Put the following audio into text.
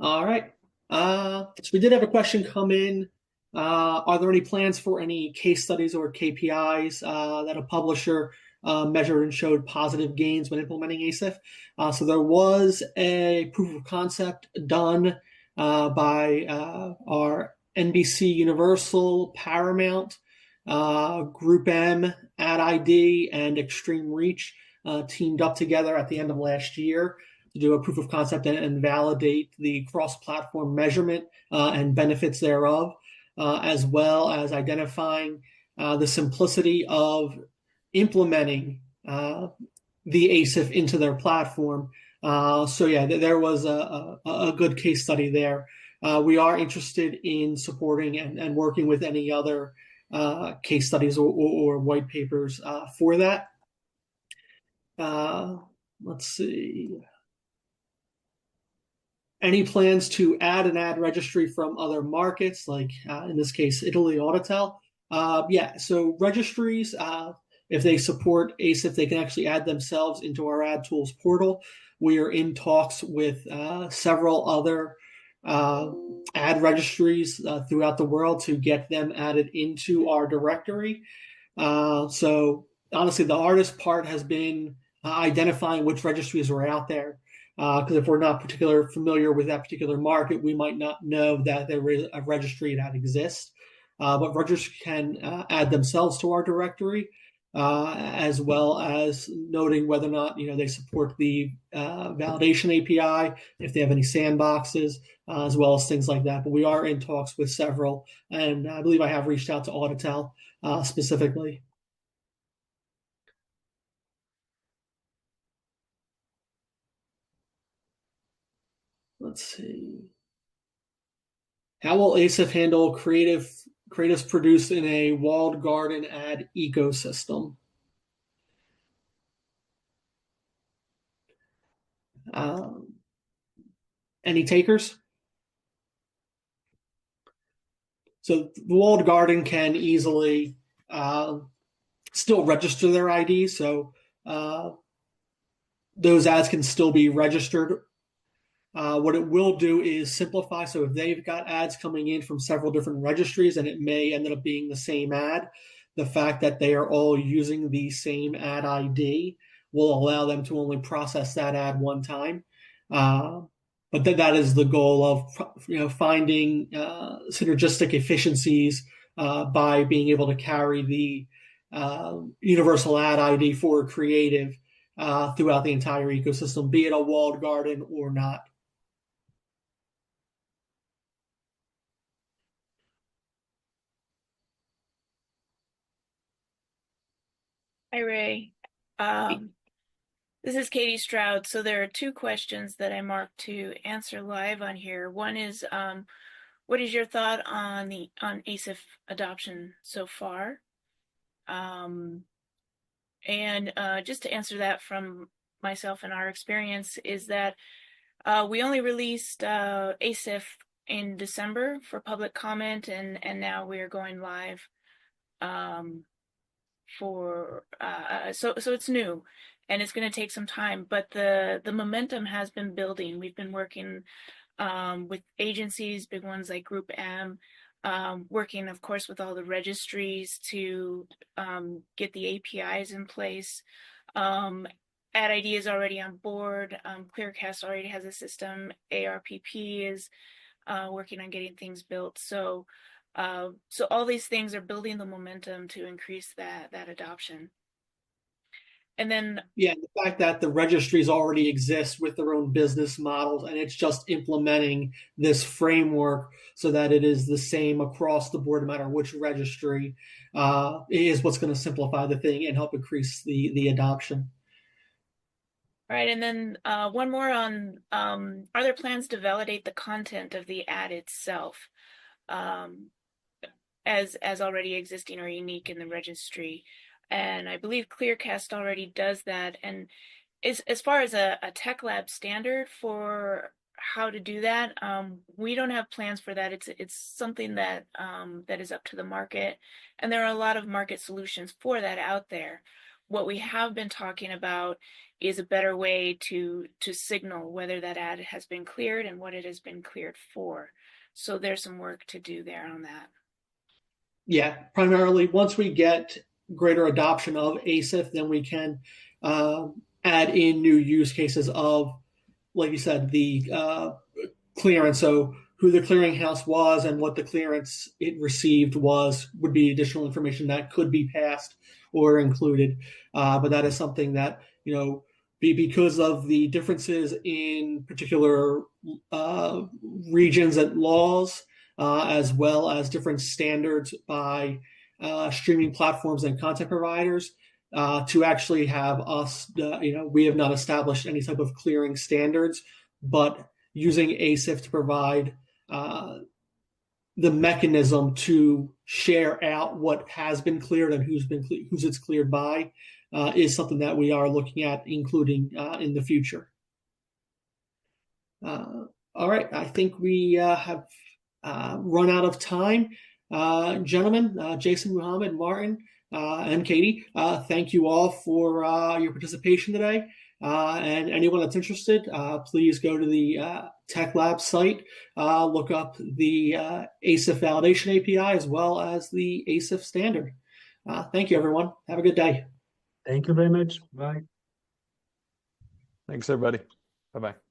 All right. So we did have a question come in. Are there any plans for any case studies or KPIs that a publisher measured and showed positive gains when implementing ACIF? So there was a proof of concept done by our NBC Universal, Paramount, Group M, Ad ID, and Extreme Reach teamed up together at the end of last year to do a proof of concept and validate the cross-platform measurement and benefits thereof, as well as identifying the simplicity of implementing the ACIF into their platform. So yeah, there was a good case study there. We are interested in supporting and working with any other case studies or white papers for that. Let's see. Any plans to add an ad registry from other markets, like in this case, Italy, Auditel? Yeah, so registries, if they support ACIF, they can actually add themselves into our ad tools portal. We are in talks with several other ad registries throughout the world to get them added into our directory. So honestly, the hardest part has been identifying which registries are out there. Because if we're not particularly familiar with that particular market, we might not know that there is a registry that exists. But registries can add themselves to our directory, as well as noting whether or not they support the validation API, if they have any sandboxes, as well as things like that. But we are in talks with several, and I believe I have reached out to Auditel specifically. Let's see. How will ACIF handle creatives produced in a walled garden ad ecosystem? Um, any takers? So the walled garden can easily still register their ID. So uh, those ads can still be registered. What it will do is simplify. So if they've got ads coming in from several different registries and it may end up being the same ad, the fact that they are all using the same ad ID will allow them to only process that ad one time. Uh, but that is the goal of finding synergistic efficiencies by being able to carry the universal ad ID for creative throughout the entire ecosystem, be it a walled garden or not. Hi, Ray. Um, this is Katie Stroud. So there are two questions that I marked to answer live on here. One is, what is your thought on ACIF adoption so far? And just to answer that from myself and our experience is that we only released ACIF in December for public comment, and now we are going live um, for so it's new and it's going to take some time, but the momentum has been building. We've been working with agencies, big ones like Group M, working of course with all the registries to get the APIs in place. Ad ID is already on board. Clearcast already has a system. ARPP is working on getting things built. So all these things are building the momentum to increase that adoption. And then, Yeah, the fact that the registries already exist with their own business models and it's just implementing this framework so that it is the same across the board, no matter which registry, is what's going to simplify the thing and help increase the adoption. right, and then one more on are there plans to validate the content of the ad itself um, as already existing or unique in the registry? And I believe Clearcast already does that. And as far as a tech lab standard for how to do that, we don't have plans for that. It's something that that is up to the market, and there are a lot of market solutions for that out there. What we have been talking about is a better way to signal whether that ad has been cleared and what it has been cleared for. So there's some work to do there on that. Yeah, primarily once we get greater adoption of ACIF, then we can add in new use cases of, like you said, the clearance. So who the clearinghouse was and what the clearance it received would be additional information that could be passed or included. But that is something that, because of the differences in particular regions and laws, as well as different standards by streaming platforms and content providers, to actually have us, we have not established any type of clearing standards, but using ACIF to provide the mechanism to share out what has been cleared and who's it's cleared by is something that we are looking at including in the future. All right, I think we have run out of time. Gentlemen, Jason, Muhammad, Martin, and Katie, thank you all for your participation today. And anyone that's interested, please go to the Tech Lab site, look up the ACIF Validation API as well as the ACIF standard. Thank you, everyone. Have a good day. Thank you very much. Bye. Thanks, everybody. Bye-bye.